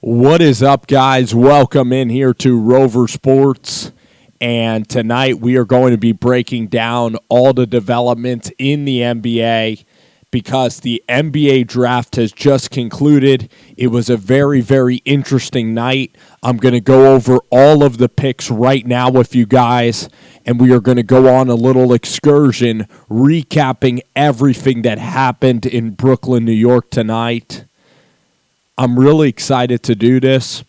What is up, guys? Welcome in here to Rover Sports. And tonight we are going to be breaking down all the developments in the NBA because the NBA draft has just concluded. It was a very, very interesting night. I'm going to go over all of the picks right now with you guys, and we are going to go on a little excursion recapping everything that happened in Brooklyn, New York tonight. I'm really excited to do this.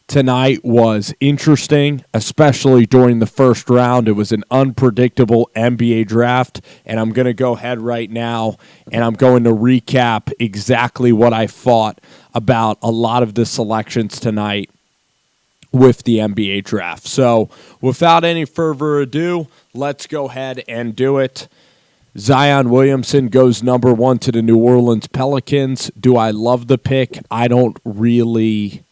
Tonight was interesting, especially during the first round. It was an unpredictable NBA draft, and I'm going to go ahead right now, and I'm going to recap exactly what I thought about a lot of the selections tonight with the NBA draft. So without any further ado, let's go ahead and do it. Zion Williamson goes number 1 to the New Orleans Pelicans. Do I love the pick? I don't really.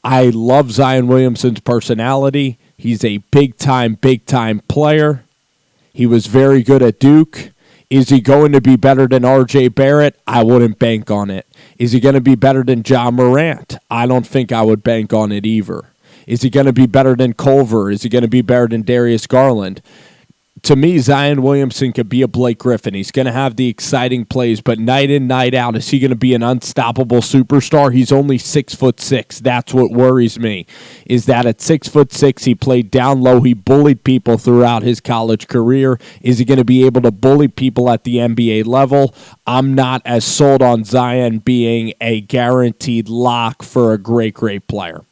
I love Zion Williamson's personality. He's a big-time player. He was very good at Duke. Is he going to be better than R.J. Barrett? I wouldn't bank on it. Is he going to be better than Ja Morant? I don't think I would bank on it either. Is he going to be better than Culver? Is he going to be better than Darius Garland? To me, Zion Williamson could be a Blake Griffin. He's going to have the exciting plays, but night in, night out, is he going to be an unstoppable superstar? He's only 6'6". That's what worries me, is that at 6'6", he played down low. He bullied people throughout his college career. Is he going to be able to bully people at the NBA level? I'm not as sold on Zion being a guaranteed lock for a great player.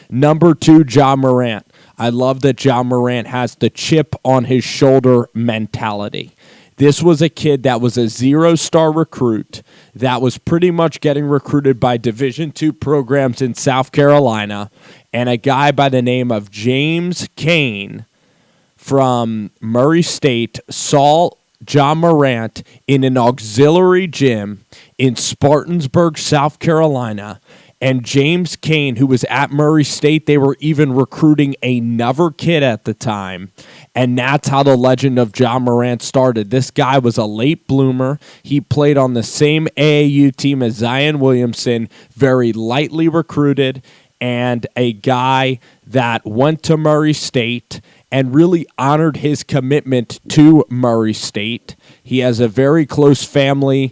Number 2, Ja Morant. I love that Ja Morant has the chip on his shoulder mentality. This was a kid that was a 0-star recruit that was pretty much getting recruited by Division II programs in South Carolina, and a guy by the name of James Cain from Murray State saw Ja Morant in an auxiliary gym in Spartansburg, South Carolina. And James Cain, who was at Murray State, they were even recruiting another kid at the time. And that's how the legend of Ja Morant started. This guy was a late bloomer. He played on the same AAU team as Zion Williamson, very lightly recruited, and a guy that went to Murray State and really honored his commitment to Murray State. He has a very close family,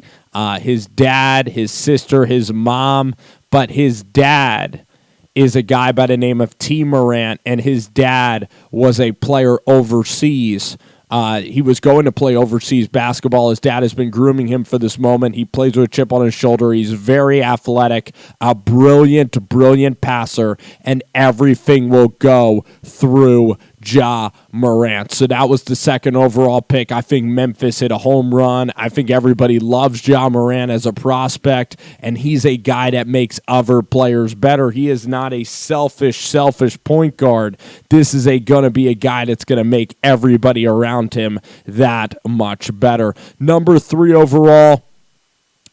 his dad, his sister, his mom. But his dad is a guy by the name of T. Morant, and his dad was a player overseas. He was going to play overseas basketball. His dad has been grooming him for this moment. He plays with a chip on his shoulder. He's very athletic, a brilliant passer, and everything will go through Ja Morant. So that was the second overall pick. I think Memphis hit a home run. I think everybody loves Ja Morant as a prospect, and he's a guy that makes other players better. He is not a selfish point guard. This is going to be a guy that's going to make everybody around him that much better. Number 3 overall,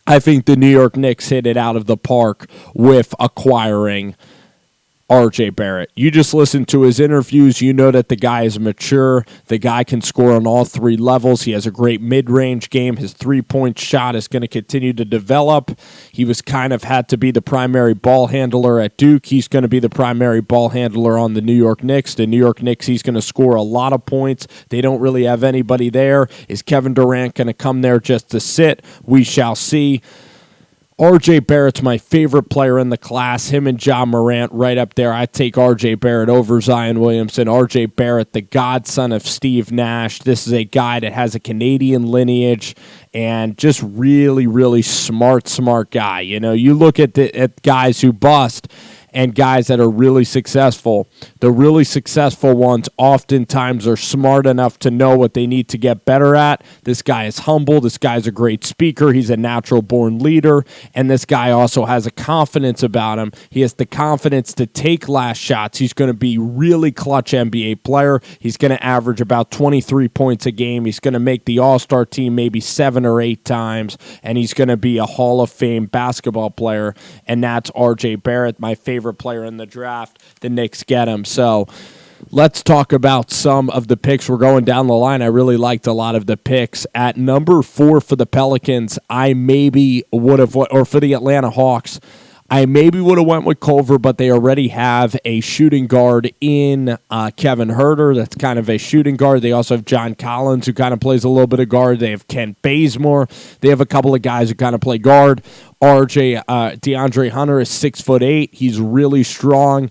I think the New York Knicks hit it out of the park with acquiring R.J. Barrett. You just listen to his interviews. You know that the guy is mature. The guy can score on all 3 levels. He has a great mid-range game. His three-point shot is going to continue to develop. He was had to be the primary ball handler at Duke. He's going to be the primary ball handler on the New York Knicks. The New York Knicks, he's going to score a lot of points. They don't really have anybody there. Is Kevin Durant going to come there just to sit? We shall see. R.J. Barrett's my favorite player in the class. Him and Ja Morant right up there. I take R.J. Barrett over Zion Williamson. R.J. Barrett, the godson of Steve Nash. This is a guy that has a Canadian lineage and just really smart guy. You know, you look at guys who bust and guys that are really successful. The really successful ones oftentimes are smart enough to know what they need to get better at. This guy is humble. This guy's a great speaker. He's a natural-born leader. And this guy also has a confidence about him. He has the confidence to take last shots. He's going to be really clutch NBA player. He's going to average about 23 points a game. He's going to make the All-Star team maybe 7 or 8 times. And he's going to be a Hall of Fame basketball player. And that's R.J. Barrett, my favorite player in the draft. The Knicks get him. So let's talk about some of the picks. We're going down the line. I really liked a lot of the picks. At number 4 for the Pelicans, I maybe would have, or for the Atlanta Hawks, I maybe would have went with Culver, but they already have a shooting guard in Kevin Huerter. That's kind of a shooting guard. They also have John Collins, who kind of plays a little bit of guard. They have Kent Bazemore. They have a couple of guys who kind of play guard. DeAndre Hunter is 6'8". He's really strong.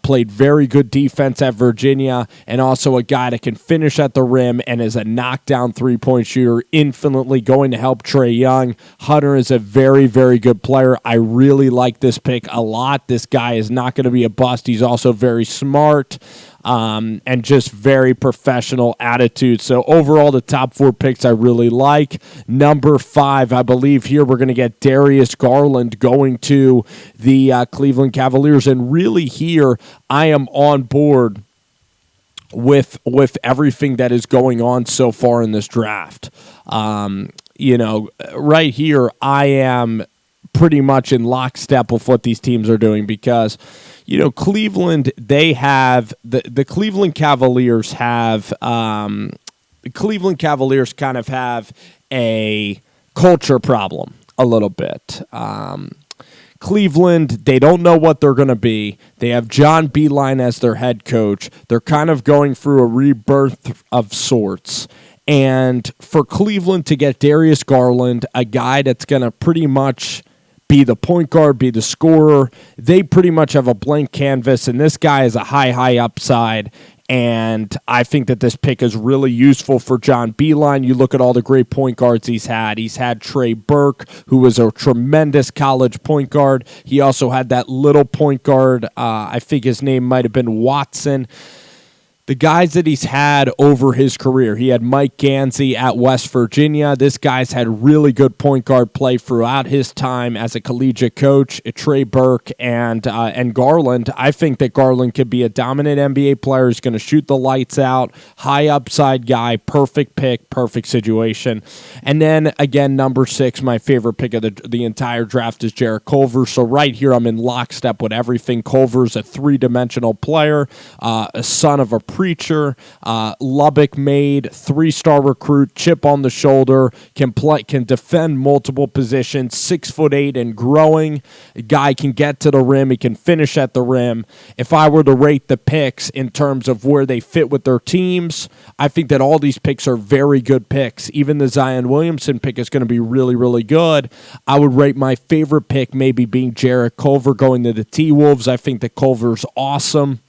Played very good defense at Virginia, and also a guy that can finish at the rim and is a knockdown three-point shooter, infinitely going to help Trae Young. Hunter is a very, very good player. I really like this pick a lot. This guy is not going to be a bust. He's also very smart. And just very professional attitude. So overall, the top 4 picks I really like. Number 5, I believe here we're going to get Darius Garland going to the Cleveland Cavaliers. And really here, I am on board with everything that is going on so far in this draft. Right here, I am pretty much in lockstep with what these teams are doing because Cleveland, they have the Cleveland Cavaliers have the Cleveland Cavaliers kind of have a culture problem a little bit. Cleveland, they don't know what they're going to be. They have John Beilein as their head coach. They're kind of going through a rebirth of sorts. And for Cleveland to get Darius Garland, a guy that's going to pretty much be the point guard, be the scorer, they pretty much have a blank canvas, and this guy is a high upside. And I think that this pick is really useful for John Beilein. You look at all the great point guards he's had. He's had Trey Burke, who was a tremendous college point guard. He also had that little point guard. I think his name might have been Watson. The guys that he's had over his career, he had Mike Gansey at West Virginia. This guy's had really good point guard play throughout his time as a collegiate coach. Trey Burke and Garland. I think that Garland could be a dominant NBA player. He's going to shoot the lights out. High upside guy. Perfect pick. Perfect situation. And then, again, number 6, my favorite pick of the entire draft is Jarrett Culver. So right here, I'm in lockstep with everything. Culver's a three-dimensional player, a son of a preacher, Lubbock made, 3-star recruit, chip on the shoulder, can defend multiple positions, 6'8" and growing. A guy can get to the rim, he can finish at the rim. If I were to rate the picks in terms of where they fit with their teams, I think that all these picks are very good picks. Even the Zion Williamson pick is going to be really, really good. I would rate my favorite pick maybe being Jarrett Culver going to the T-Wolves. I think that Culver's awesome.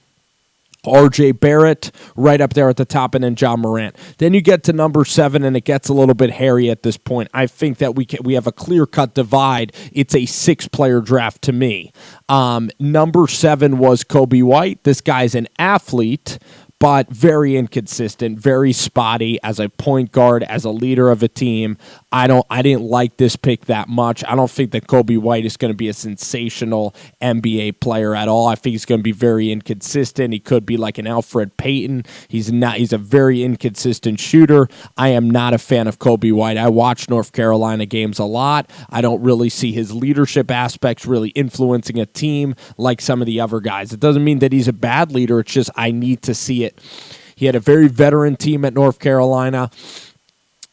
RJ Barrett right up there at the top, and then John Morant. Then you get to number 7, and it gets a little bit hairy at this point. I think that we have a clear-cut divide. It's a 6-player draft to me. Number 7 was Kobe White. This guy's an athlete, but very inconsistent, very spotty as a point guard, as a leader of a team. I didn't like this pick that much. I don't think that Kobe White is going to be a sensational NBA player at all. I think he's going to be very inconsistent. He could be like an Alfred Payton. He's not. He's a very inconsistent shooter. I am not a fan of Kobe White. I watch North Carolina games a lot. I don't really see his leadership aspects really influencing a team like some of the other guys. It doesn't mean that he's a bad leader. It's just I need to see it. He had a very veteran team at North Carolina.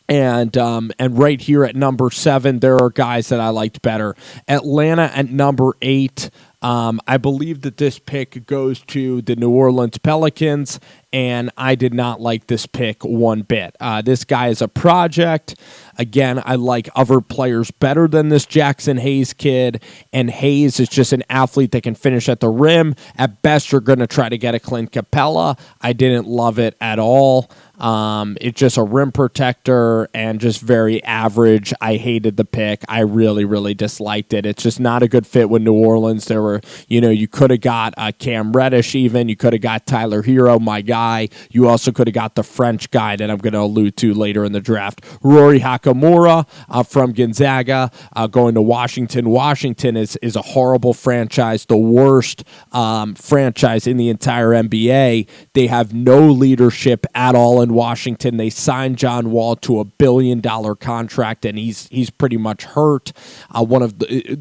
And right here at number 7, there are guys that I liked better. Atlanta at number 8. I believe that this pick goes to the New Orleans Pelicans, and I did not like this pick one bit. This guy is a project. Again, I like other players better than this Jackson Hayes kid, and Hayes is just an athlete that can finish at the rim. At best, you're going to try to get a Clint Capella. I didn't love it at all. It's just a rim protector and just very average. I hated the pick. I really, really disliked it. It's just not a good fit with New Orleans. There were, you could have got Cam Reddish even. You could have got Tyler Hero, my guy. You also could have got the French guy that I'm going to allude to later in the draft. Rory Hachimura from Gonzaga going to Washington. Washington is a horrible franchise, the worst franchise in the entire NBA. They have no leadership at all in Washington. They signed John Wall to a $1 billion contract, and he's pretty much hurt. One of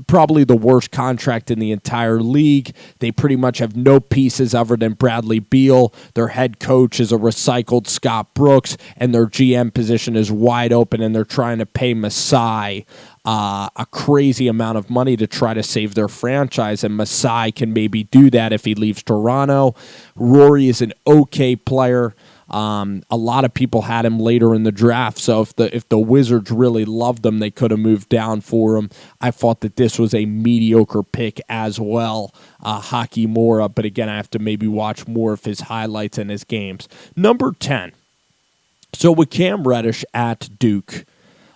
probably the worst contract in the entire league. They pretty much have no pieces other than Bradley Beal. Their head coach is a recycled Scott Brooks, and their GM position is wide open, and they're trying to pay Masai a crazy amount of money to try to save their franchise, and Masai can maybe do that if he leaves Toronto. Rory is an okay player. A lot of people had him later in the draft, so if the Wizards really loved him, they could have moved down for him. I thought that this was a mediocre pick as well, Hakimura, but again, I have to maybe watch more of his highlights and his games. Number 10. So with Cam Reddish at Duke,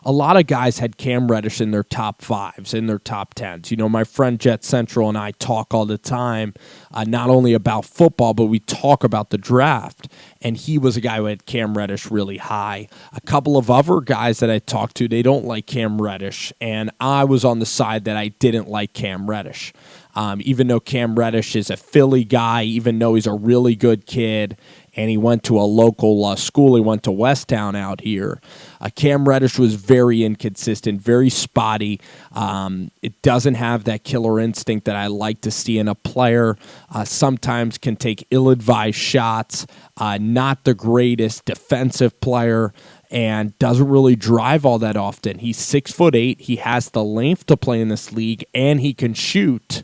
a lot of guys had Cam Reddish in their top 5s, in their top 10s. You know, my friend Jet Central and I talk all the time, not only about football, but we talk about the draft. And he was a guy who had Cam Reddish really high. A couple of other guys that I talked to, they don't like Cam Reddish. And I was on the side that I didn't like Cam Reddish. Even though Cam Reddish is a Philly guy, even though he's a really good kid, and he went to a local school. He went to Westtown out here. Cam Reddish was very inconsistent, very spotty. It doesn't have that killer instinct that I like to see in a player. Sometimes can take ill-advised shots. Not the greatest defensive player, and doesn't really drive all that often. He's 6'8". He has the length to play in this league, and he can shoot.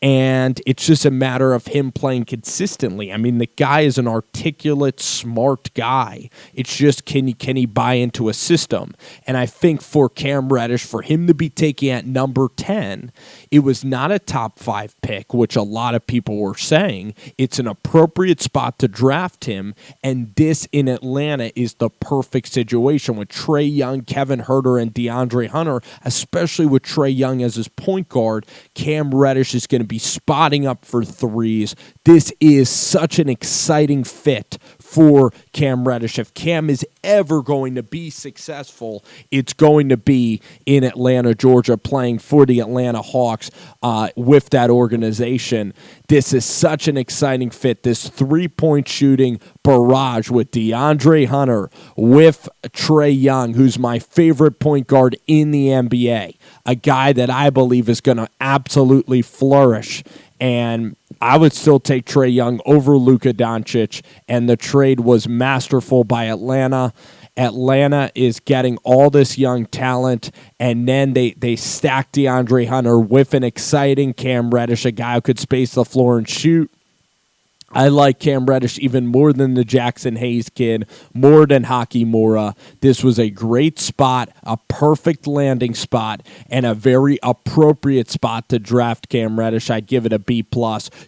And it's just a matter of him playing consistently. I mean, the guy is an articulate, smart guy. It's just, can he buy into a system? And I think for Cam Reddish, for him to be taken at number 10, it was not a top 5 pick, which a lot of people were saying. It's an appropriate spot to draft him, and this in Atlanta is the perfect situation with Trae Young, Kevin Huerter, and DeAndre Hunter, especially with Trae Young as his point guard. Cam Reddish is going to be spotting up for threes. This is such an exciting fit for Cam Reddish. If Cam is ever going to be successful, it's going to be in Atlanta, Georgia, playing for the Atlanta Hawks with that organization. This is such an exciting fit. This three-point shooting barrage with DeAndre Hunter, with Trae Young, who's my favorite point guard in the NBA, a guy that I believe is going to absolutely flourish. And I would still take Trae Young over Luka Doncic, and the trade was masterful by Atlanta. Atlanta is getting all this young talent, and then they stack DeAndre Hunter with an exciting Cam Reddish, a guy who could space the floor and shoot. I like Cam Reddish even more than the Jackson Hayes kid, more than Hakimura. This was a great spot, a perfect landing spot, and a very appropriate spot to draft Cam Reddish. I'd give it a B+.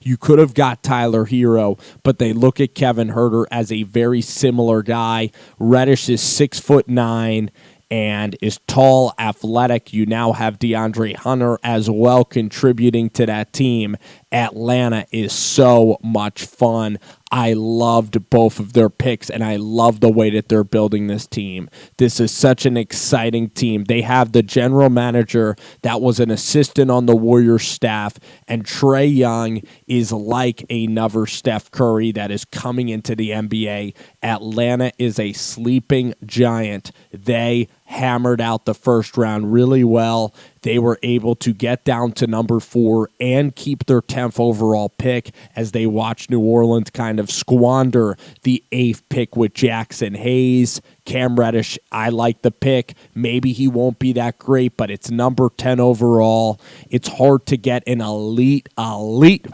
You could have got Tyler Hero, but they look at Kevin Huerter as a very similar guy. Reddish is 6'9", and is tall, athletic. You now have DeAndre Hunter as well contributing to that team. Atlanta is so much fun. I loved both of their picks, and I love the way that they're building this team. This is such an exciting team. They have the general manager that was an assistant on the Warriors staff, and Trae Young is like another Steph Curry that is coming into the NBA. Atlanta is a sleeping giant. They hammered out the first round really well. They were able to get down to number 4 and keep their 10th overall pick as they watch New Orleans kind of squander the 8th pick with Jackson Hayes. Cam Reddish, I like the pick. Maybe he won't be that great, but it's number 10 overall. It's hard to get an elite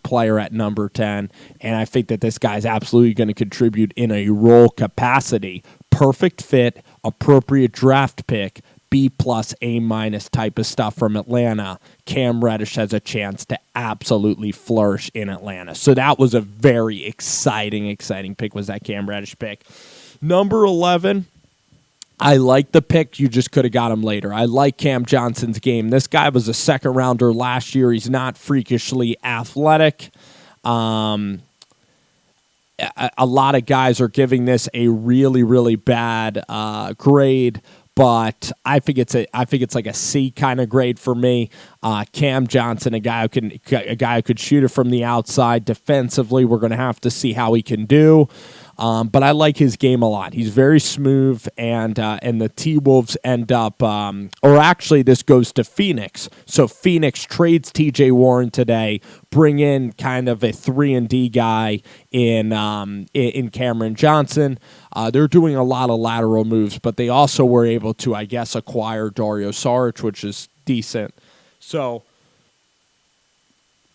player at number 10, and I think that this guy's absolutely going to contribute in a role capacity. Perfect fit, appropriate draft pick, B+, A- type of stuff from Atlanta. Cam Reddish has a chance to absolutely flourish in Atlanta. So that was a very exciting pick, was that Cam Reddish pick. Number 11, I like the pick. You just could have got him later. I like Cam Johnson's game. This guy was a second rounder last year. He's not freakishly athletic. A lot of guys are giving this a really bad grade, but I think it's like a C kind of grade for me. Cam Johnson, a guy who could shoot it from the outside. Defensively, we're going to have to see how he can do. But I like his game a lot. He's very smooth, and the T-Wolves end up, or actually this goes to Phoenix. So Phoenix trades T.J. Warren today, bring in kind of a 3-and-D guy in Cameron Johnson. They're doing a lot of lateral moves, but they also were able to, I guess, acquire Dario Saric, which is decent. So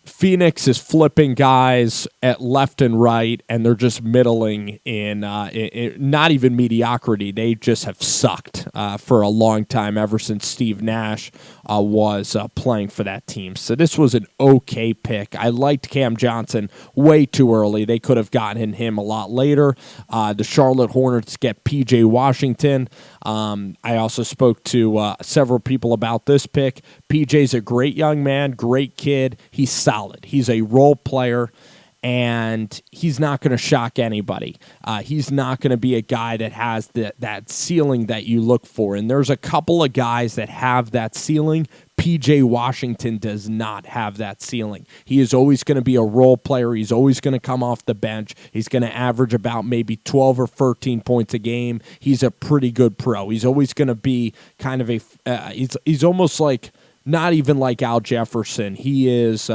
Phoenix is flipping guys at left and right, and they're just middling in not even mediocrity. They just have sucked for a long time, ever since Steve Nash was playing for that team. So this was an okay pick. I liked Cam Johnson way too early. They could have gotten him a lot later. The Charlotte Hornets get P.J. Washington. I also spoke to several people about this pick. PJ's a great young man, great kid. He's solid. He's a role player, and he's not going to shock anybody. He's not going to be a guy that has that ceiling that you look for. And there's a couple of guys that have that ceiling. P.J. Washington does not have that ceiling. He is always going to be a role player. He's always going to come off the bench. He's going to average about maybe 12 or 13 points a game. He's a pretty good pro. He's always going to be kind of he's almost like, not even like Al Jefferson. He is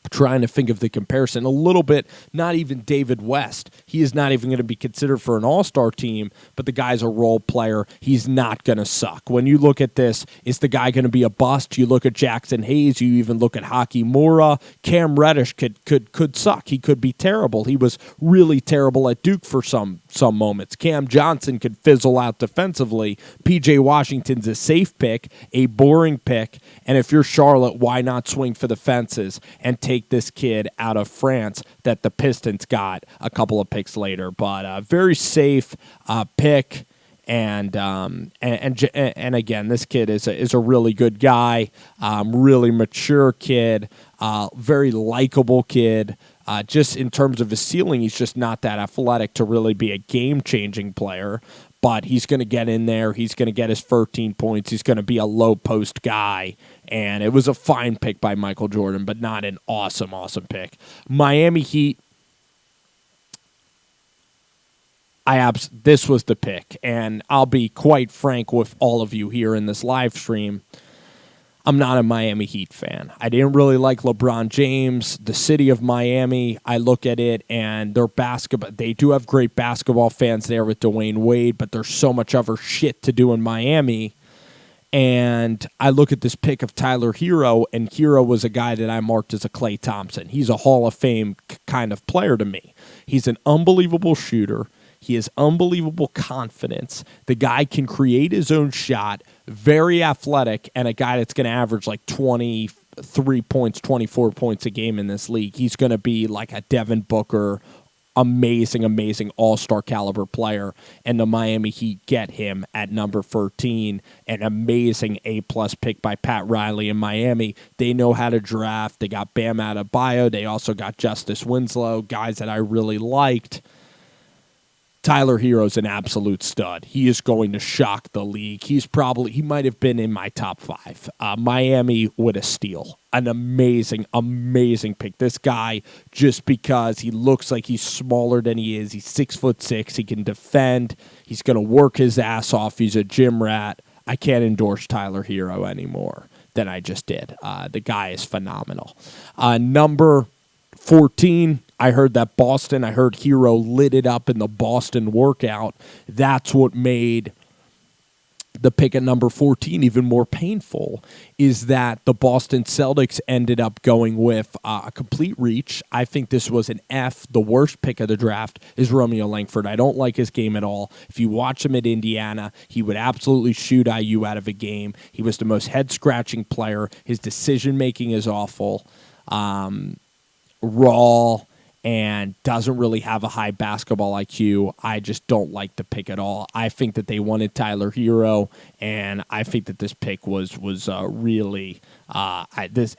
trying to think of the comparison a little bit, not even David West. He is not even going to be considered for an all-star team, but the guy's a role player. He's not going to suck. When you look at this, is the guy going to be a bust? You look at Jackson Hayes, you even look at Haki Mura. Cam Reddish could suck. He could be terrible. He was really terrible at Duke for some moments. Cam Johnson could fizzle out defensively. P.J. Washington's a safe pick, a boring pick, and if you're Charlotte, why not swing for the fences and take this kid out of France that the Pistons got a couple of picks later? But very safe pick, and again, this kid is a really good guy, really mature kid, very likable kid. Just in terms of his ceiling, he's just not that athletic to really be a game-changing player. But he's going to get in there. He's going to get his 13 points. He's going to be a low-post guy. And it was a fine pick by Michael Jordan, but not an awesome pick. Miami Heat, this was the pick. And I'll be quite frank with all of you here in this live stream. I'm not a Miami Heat fan. I didn't really like LeBron James, the city of Miami. I look at it, and their basketball, they do have great basketball fans there with Dwayne Wade, but there's so much other shit to do in Miami. And I look at this pick of Tyler Hero, and Hero was a guy that I marked as a Klay Thompson. He's a Hall of Fame kind of player to me. He's an unbelievable shooter. He has unbelievable confidence. The guy can create his own shot, very athletic, and a guy that's going to average like 23 points, 24 points a game in this league. He's going to be like a Devin Booker, amazing all-star caliber player, and the Miami Heat get him at number 13, an amazing A-plus pick by Pat Riley in Miami. They know how to draft. They got Bam Adebayo. They also got Justice Winslow, guys that I really liked. Tyler Hero's an absolute stud. He is going to shock the league. He might have been in my top 5. Miami with a steal. An amazing pick. This guy, just because he looks like he's smaller than he is, he's 6'6". He can defend. He's going to work his ass off. He's a gym rat. I can't endorse Tyler Hero anymore than I just did. The guy is phenomenal. Number 14, I heard Hero lit it up in the Boston workout. That's what made the pick at number 14 even more painful, is that the Boston Celtics ended up going with a complete reach. I think this was an F. The worst pick of the draft is Romeo Langford. I don't like his game at all. If you watch him at Indiana, he would absolutely shoot IU out of a game. He was the most head-scratching player. His decision-making is awful. Raw, and doesn't really have a high basketball IQ. I just don't like the pick at all. I think that they wanted Tyler Hero, and I think that this pick was really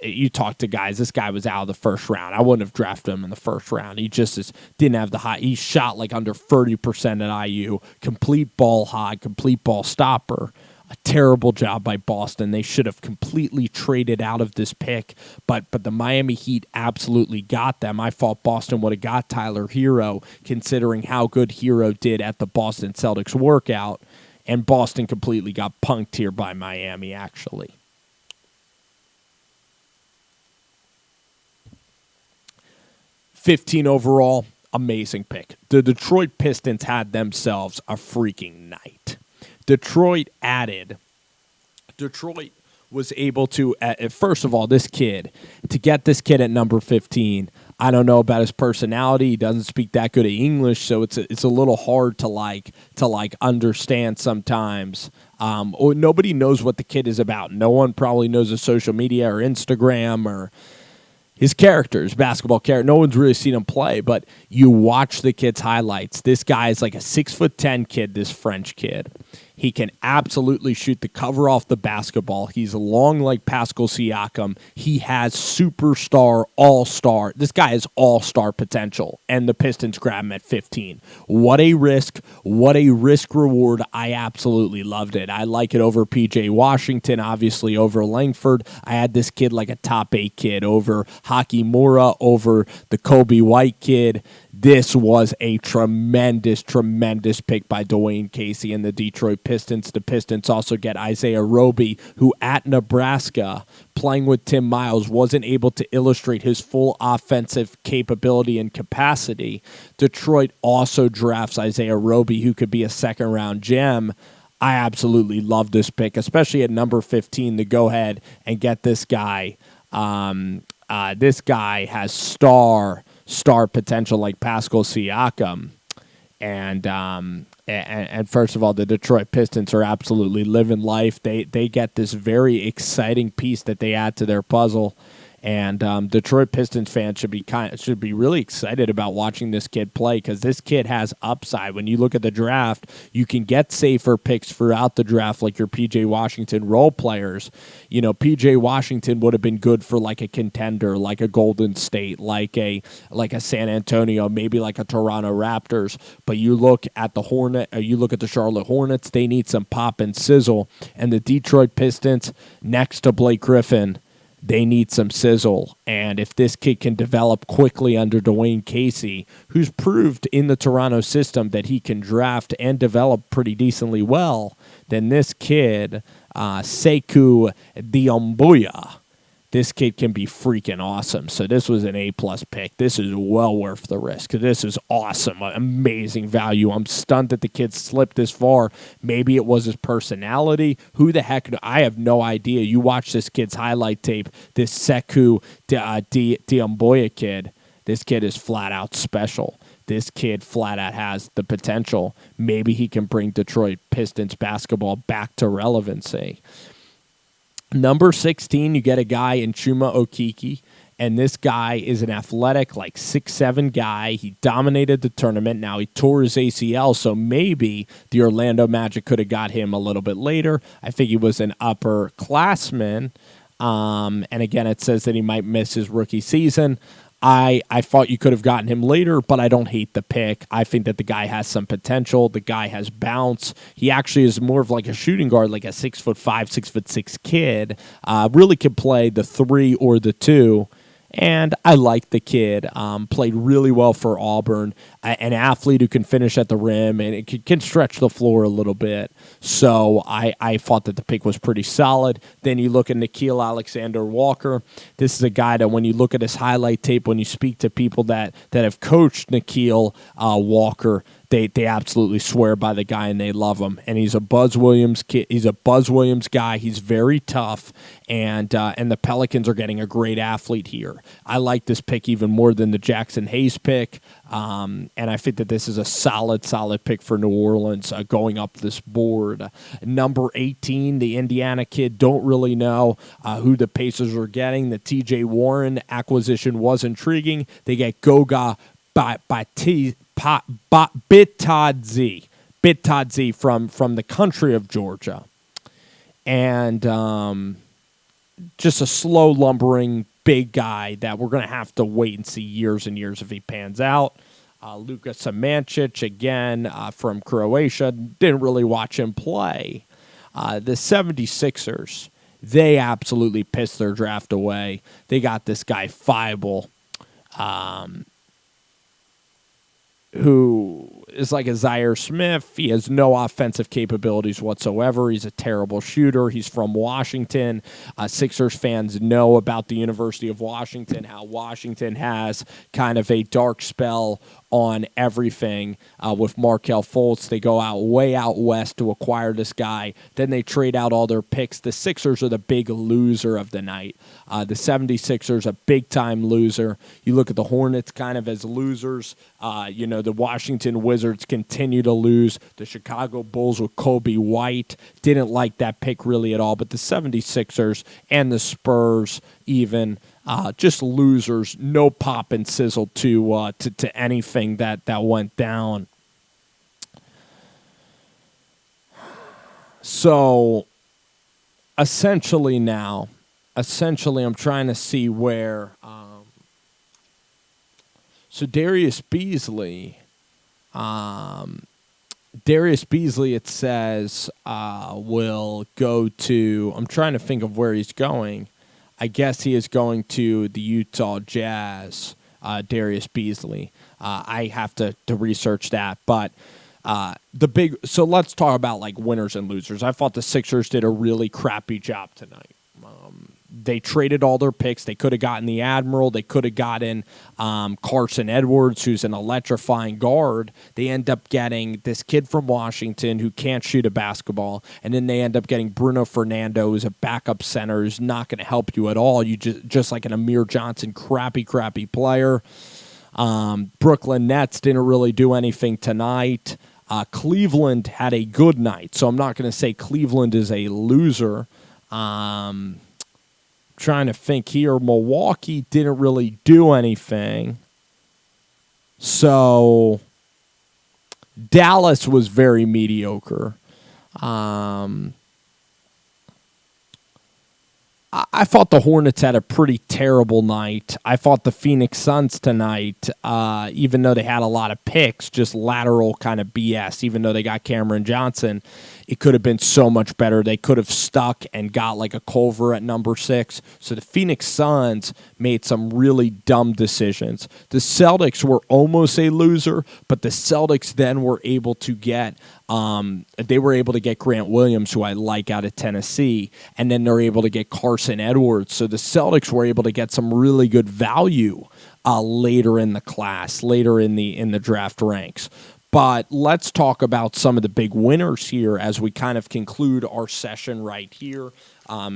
you talk to guys. This guy was out of the first round. I wouldn't have drafted him in the first round. He just didn't have the high. He shot like under 30% at IU. Complete ball hog, complete ball stopper. A terrible job by Boston. They should have completely traded out of this pick, but the Miami Heat absolutely got them. I thought Boston would have got Tyler Hero, considering how good Hero did at the Boston Celtics workout, and Boston completely got punked here by Miami, actually. $15 overall, amazing pick. The Detroit Pistons had themselves a freaking night. Detroit was able to, first of all, to get this kid at number 15, I don't know about his personality. He doesn't speak that good of English, so it's a little hard to understand sometimes. Or nobody knows what the kid is about. No one probably knows his social media or Instagram or his characters, basketball character. No one's really seen him play, but you watch the kid's highlights. This guy is like a 6'10" kid, this French kid. He can absolutely shoot the cover off the basketball. He's long like Pascal Siakam. He has superstar, all-star. This guy has all-star potential, and the Pistons grab him at 15. What a risk. What a risk-reward. I absolutely loved it. I like it over P.J. Washington, obviously over Langford. I had this kid like a top 8 kid over Hakimura, over the Kobe White kid. This was a tremendous, tremendous pick by Dwayne Casey and the Detroit Pistons. The Pistons also get Isaiah Roby, who at Nebraska, playing with Tim Miles, wasn't able to illustrate his full offensive capability and capacity. Detroit also drafts Isaiah Roby, who could be a second-round gem. I absolutely love this pick, especially at number 15, to go ahead and get this guy. This guy has star potential like Pascal Siakam, and first of all, the Detroit Pistons are absolutely living life. They get this very exciting piece that they add to their puzzle, and Detroit Pistons fans should be really excited about watching this kid play, because this kid has upside. When you look at the draft, you can get safer picks throughout the draft, like your P.J. Washington role players. You know, P.J. Washington would have been good for like a contender, like a Golden State, like a San Antonio, maybe like a Toronto Raptors. But you look at the Charlotte Hornets, they need some pop and sizzle, and the Detroit Pistons, next to Blake Griffin, they need some sizzle. And if this kid can develop quickly under Dwayne Casey, who's proved in the Toronto system that he can draft and develop pretty decently well, then this kid, Sekou Doumbouya, this kid can be freaking awesome. So this was an A-plus pick. This is well worth the risk. This is awesome. Amazing value. I'm stunned that the kid slipped this far. Maybe it was his personality. Who the heck? I have no idea. You watch this kid's highlight tape, this Sekou Doumbouya kid. This kid is flat out special. This kid flat out has the potential. Maybe he can bring Detroit Pistons basketball back to relevancy. Number 16, you get a guy in Chuma Okeke, and this guy is an athletic, like 6'7" guy. He dominated the tournament. Now, he tore his ACL, so maybe the Orlando Magic could have got him a little bit later. I think he was an upperclassman, and again, it says that he might miss his rookie season. I thought you could have gotten him later, but I don't hate the pick. I think that the guy has some potential. The guy has bounce. He actually is more of like a shooting guard, like a 6'5", 6'6" kid. Really can play the 3 or the 2. And I like the kid. Played really well for Auburn. An athlete who can finish at the rim and it can stretch the floor a little bit. So I thought that the pick was pretty solid. Then you look at Nickeil Alexander-Walker. This is a guy that when you look at his highlight tape, when you speak to people that have coached Nickeil Walker, they absolutely swear by the guy and they love him. And he's a Buzz Williams kid. He's a Buzz Williams guy. He's very tough, and the Pelicans are getting a great athlete here. I like this pick even more than the Jackson Hayes pick, and I think that this is a solid pick for New Orleans going up this board. Number 18, the Indiana kid. Don't really know who the Pacers are getting. The T.J. Warren acquisition was intriguing. They get Goga Bitadze from the country of Georgia. And just a slow, lumbering, big guy that we're going to have to wait and see years and years if he pans out. Luka Samancic, again, from Croatia. Didn't really watch him play. The 76ers, they absolutely pissed their draft away. They got this guy Feibel, who is like a Zaire Smith. He has no offensive capabilities whatsoever. He's a terrible shooter. He's from Washington. Sixers fans know about the University of Washington, how Washington has kind of a dark spell on everything with Markelle Fultz. They go way out west to acquire this guy. Then they trade out all their picks. The Sixers are the big loser of the night. The 76ers, a big-time loser. You look at the Hornets kind of as losers. The Washington Wizards continue to lose. The Chicago Bulls with Kobe White didn't like that pick really at all. But the 76ers and the Spurs even, just losers, no pop and sizzle to anything that went down. So essentially I'm trying to see where. So Darius Beasley, it says, will go to, I'm trying to think of where he's going. I guess he is going to the Utah Jazz, Darius Beasley. I have to research that. But so let's talk about like winners and losers. I thought the Sixers did a really crappy job tonight. They traded all their picks. They could have gotten the Admiral. They could have gotten Carson Edwards, who's an electrifying guard. They end up getting this kid from Washington who can't shoot a basketball, and then they end up getting Bruno Fernando, who's a backup center, who's not going to help you at all. You just like an Amir Johnson, crappy player. Brooklyn Nets didn't really do anything tonight. Cleveland had a good night, so I'm not going to say Cleveland is a loser. Trying to think here. Milwaukee didn't really do anything. So Dallas was very mediocre. I thought the Hornets had a pretty terrible night. I thought the Phoenix Suns tonight, even though they had a lot of picks, just lateral kind of BS, even though they got Cameron Johnson, it could have been so much better. They could have stuck and got like a Culver at number 6. So the Phoenix Suns made some really dumb decisions. The Celtics were almost a loser, but the Celtics then were able to get Grant Williams, who I like out of Tennessee, and then they're able to get Carson Edwards. So the Celtics were able to get some really good value later in the class, later in the draft ranks. But let's talk about some of the big winners here as we kind of conclude our session right here.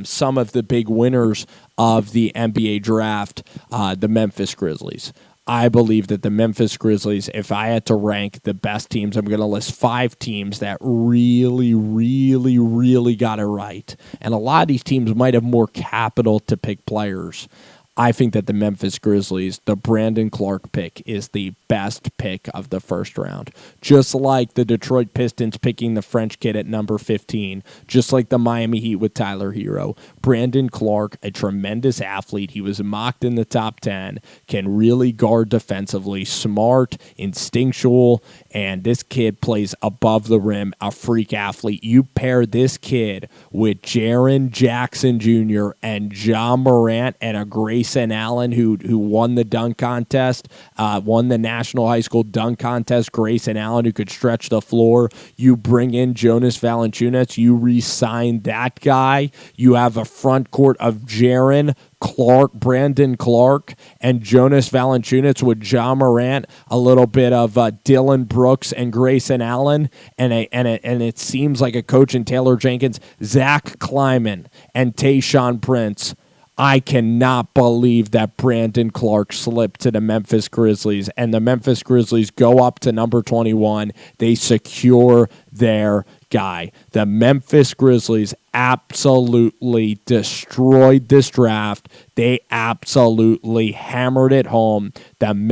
Some of the big winners of the NBA draft, the Memphis Grizzlies. I believe that the Memphis Grizzlies, if I had to rank the best teams, I'm going to list 5 teams that really, really, really got it right. And a lot of these teams might have more capital to pick players. I think that the Memphis Grizzlies, the Brandon Clark pick, is the best pick of the first round. Just like the Detroit Pistons picking the French kid at number 15, just like the Miami Heat with Tyler Hero. Brandon Clark, a tremendous athlete. He was mocked in the top 10, can really guard defensively, smart, instinctual, and this kid plays above the rim, a freak athlete. You pair this kid with Jaren Jackson Jr. and Ja Morant and a Grayson Allen who won the dunk contest, won the National High School Dunk Contest. Grayson Allen, who could stretch the floor. You bring in Jonas Valanciunas. You re-sign that guy. You have a front court of Jaren, Clark, Brandon Clark, and Jonas Valanciunas with Ja Morant, a little bit of Dylan Brooks and Grayson Allen, and it seems like a coach in Taylor Jenkins, Zach Kleiman, and Tayshaun Prince. I cannot believe that Brandon Clark slipped to the Memphis Grizzlies, and the Memphis Grizzlies go up to number 21. They secure their guy. The Memphis Grizzlies absolutely destroyed this draft. They absolutely hammered it home. I'm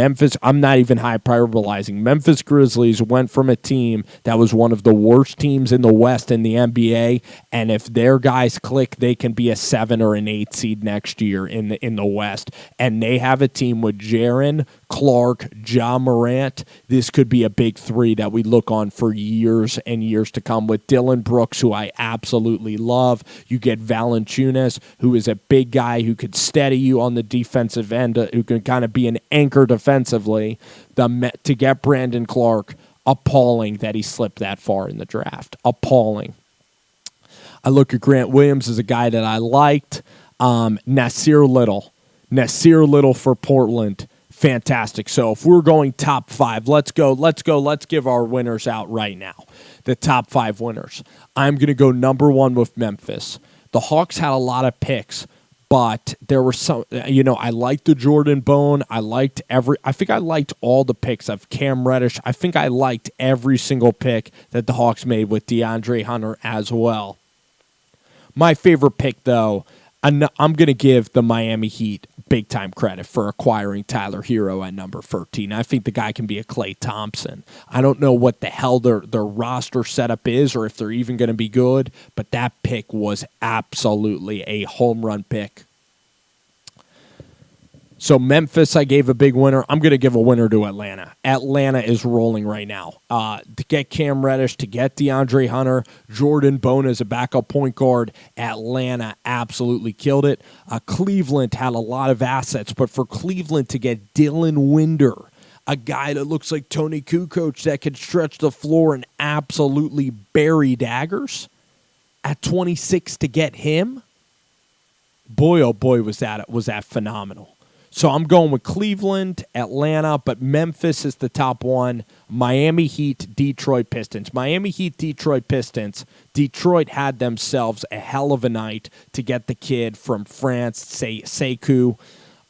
not even hyperbolizing. Memphis Grizzlies went from a team that was one of the worst teams in the West in the NBA, and if their guys click, they can be a 7 or an 8 seed next year in the West. And they have a team with Jaren, Clark, Ja Morant. This could be a big three that we look on for years and years to come with Dylan Brooks, who I absolutely love. You get Valanciunas, who is a big guy who could steady you on the defensive end, who can kind of be an anchor defensively. To get Brandon Clark, appalling that he slipped that far in the draft. Appalling. I look at Grant Williams as a guy that I liked. Nasir Little for Portland. Fantastic. So if we're going top five, let's give our winners out right now. The top five winners. I'm going to go number one with Memphis. The Hawks had a lot of picks, but there were some, I liked the Jordan Bone. I think I liked all the picks of Cam Reddish. I think I liked every single pick that the Hawks made with DeAndre Hunter as well. My favorite pick, though, I'm going to give the Miami Heat big-time credit for acquiring Tyler Hero at number 13. I think the guy can be a Klay Thompson. I don't know what the hell their roster setup is or if they're even going to be good, but that pick was absolutely a home run pick. So Memphis, I gave a big winner. I'm going to give a winner to Atlanta. Atlanta is rolling right now. To get Cam Reddish, to get DeAndre Hunter, Jordan Bone as a backup point guard, Atlanta absolutely killed it. Cleveland had a lot of assets, but for Cleveland to get Dylan Winder, a guy that looks like Tony Kukoc that can stretch the floor and absolutely bury daggers, at 26 to get him, boy, oh boy, was that phenomenal. So I'm going with Cleveland, Atlanta, but Memphis is the top one. Miami Heat, Detroit Pistons. Miami Heat, Detroit Pistons. Detroit had themselves a hell of a night to get the kid from France, Sekou.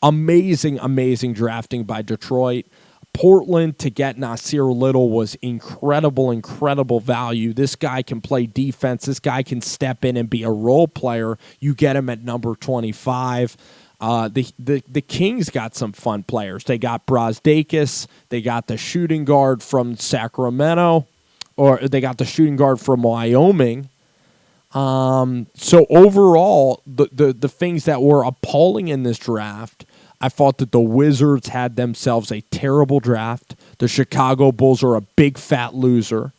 Amazing drafting by Detroit. Portland to get Nasir Little was incredible value. This guy can play defense. This guy can step in and be a role player. You get him at number 25. The Kings got some fun players. They got Brazdeikis. They got the shooting guard from Sacramento, or they got the shooting guard from Wyoming. So overall, the things that were appalling in this draft, I thought that the Wizards had themselves a terrible draft. The Chicago Bulls are a big fat loser.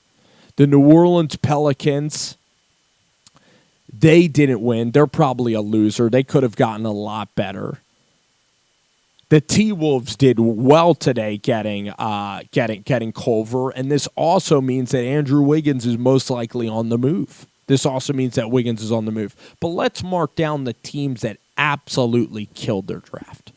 The New Orleans Pelicans, they didn't win. They're probably a loser. They could have gotten a lot better. The T-Wolves did well today getting Culver, and this also means that Andrew Wiggins is most likely on the move. This also means that Wiggins is on the move. But let's mark down the teams that absolutely killed their draft.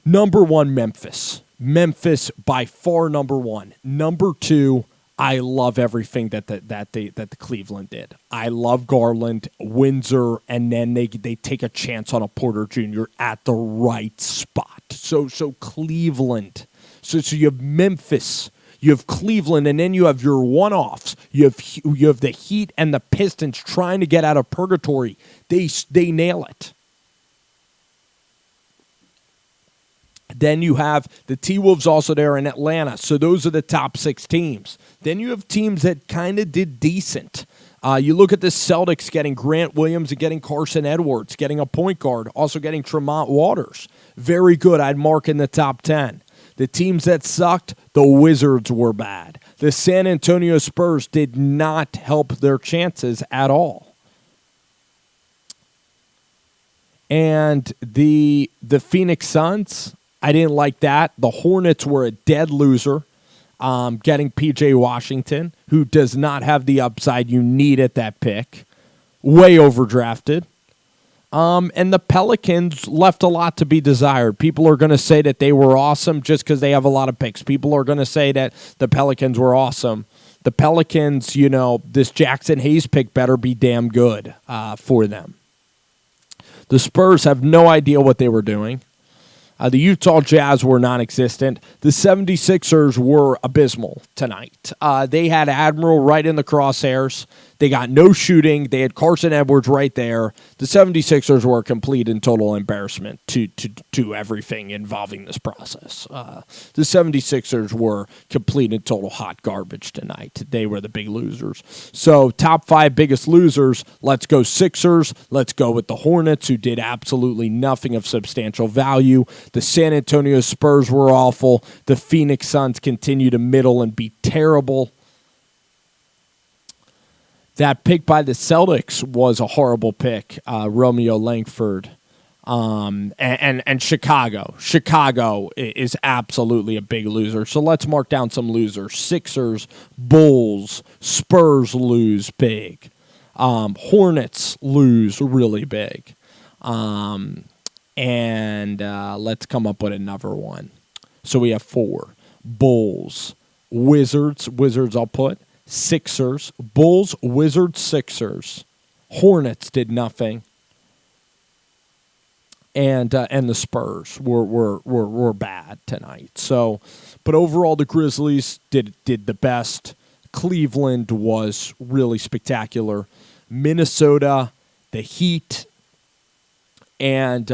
Number one, Memphis. Memphis by far number one. Number two, I love everything that the Cleveland did. I love Garland, Windsor, and then they take a chance on a Porter Jr. at the right spot. So Cleveland. So you have Memphis, you have Cleveland, and then you have your one-offs. You have the Heat and the Pistons trying to get out of purgatory. They nail it. Then you have the T-Wolves also there in Atlanta. So those are the top six teams. Then you have teams that kind of did decent. You look at the Celtics getting Grant Williams and getting Carson Edwards, getting a point guard, also getting Tremont Waters. Very good. I'd mark in the top 10. The teams that sucked, the Wizards were bad. The San Antonio Spurs did not help their chances at all. And the Phoenix Suns, I didn't like that. The Hornets were a dead loser, getting P.J. Washington, who does not have the upside you need at that pick. Way overdrafted. And the Pelicans left a lot to be desired. People are going to say that they were awesome just because they have a lot of picks. People are going to say that the Pelicans were awesome. The Pelicans, this Jackson Hayes pick better be damn good for them. The Spurs have no idea what they were doing. The Utah Jazz were non-existent. The 76ers were abysmal tonight. They had Admiral right in the crosshairs. They got no shooting. They had Carson Edwards right there. The 76ers were a complete and total embarrassment to everything involving this process. The 76ers were complete and total hot garbage tonight. They were the big losers. So top 5 biggest losers, let's go Sixers. Let's go with the Hornets, who did absolutely nothing of substantial value. The San Antonio Spurs were awful. The Phoenix Suns continue to middle and be terrible. That pick by the Celtics was a horrible pick, Romeo Langford. And Chicago. Chicago is absolutely a big loser. So let's mark down some losers. Sixers, Bulls, Spurs lose big. Hornets lose really big. And let's come up with another one. So we have 4. Bulls, Wizards I'll put. Sixers, Bulls, Wizards, Sixers. Hornets did nothing. And the Spurs were bad tonight. So, but overall the Grizzlies did the best. Cleveland was really spectacular. Minnesota, the Heat, and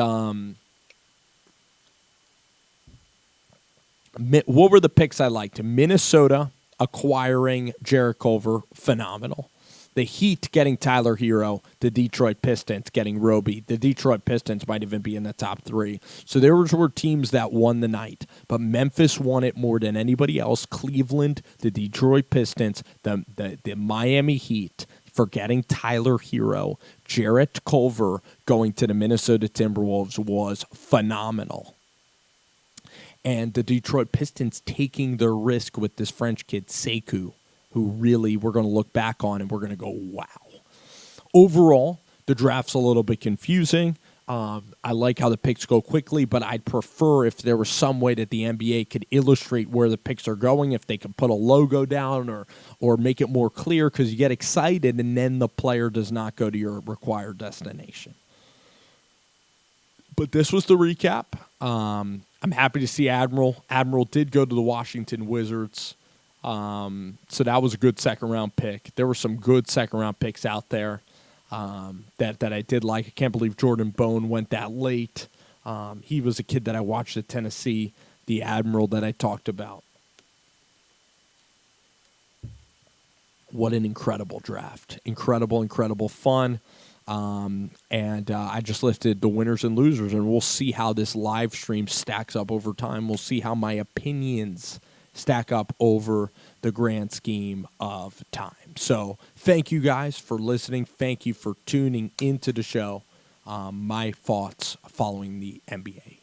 what were the picks I liked? Minnesota acquiring Jarrett Culver, phenomenal. The Heat getting Tyler Hero, the Detroit Pistons getting Roby. The Detroit Pistons might even be in the top 3. So there were teams that won the night, but Memphis won it more than anybody else. Cleveland, the Detroit Pistons, the Miami Heat for getting Tyler Hero. Jarrett Culver going to the Minnesota Timberwolves was phenomenal. And the Detroit Pistons taking their risk with this French kid, Sekou, who really we're going to look back on and we're going to go, wow. Overall, the draft's a little bit confusing. I like how the picks go quickly, but I'd prefer if there was some way that the NBA could illustrate where the picks are going, if they could put a logo down or make it more clear, because you get excited and then the player does not go to your required destination. But this was the recap. I'm happy to see Admiral. Admiral did go to the Washington Wizards. So that was a good second-round pick. There were some good second-round picks out there that I did like. I can't believe Jordan Bone went that late. He was a kid that I watched at Tennessee, the Admiral that I talked about. What an incredible draft. Incredible fun. And I just listed the winners and losers, and we'll see how this live stream stacks up over time. We'll see how my opinions stack up over the grand scheme of time. So thank you guys for listening. Thank you for tuning into the show. My thoughts following the NBA.